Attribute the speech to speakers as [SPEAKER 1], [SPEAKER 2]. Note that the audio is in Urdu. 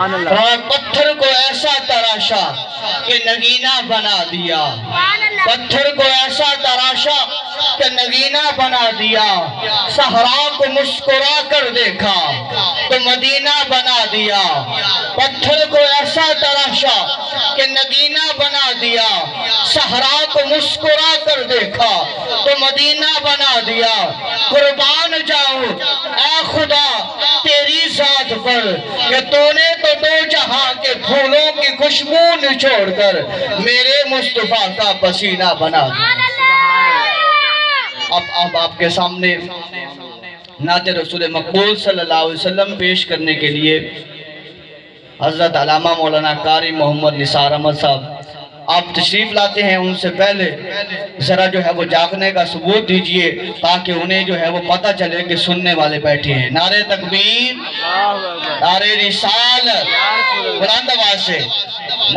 [SPEAKER 1] پتھر کو ایسا تراشا کہ نگینہ بنا دیا، پتھر کو ایسا تراشا کہ نگینہ بنا دیا، صحرا کو مسکرا کر دیکھا تو مدینہ بنا دیا، پتھر کو ایسا تراشا کہ نگینہ بنا دیا، صحرا کو مسکرا کر دیکھا تو مدینہ بنا دیا۔ قربان جاؤں اے خدا تیری ذات پر کہ تو نے تو دو جہاں کے پھولوں کی خوشبو نچوڑ کر میرے مصطفیٰ کا پسینہ بنا دیا۔ اب آپ کے سامنے نعت رسول مقبول صلی اللہ علیہ وسلم پیش کرنے کے لیے حضرت علامہ مولانا قاری محمد نثار احمد صاحب آپ تشریف لاتے ہیں۔ ان سے پہلے ذرا جو ہے وہ جاگنے کا ثبوت دیجئے تاکہ انہیں جو ہے وہ پتہ چلے کہ سننے والے بیٹھے ہیں۔ نعرہ تکبیر، نعرہ رسالت، بلند آواز سے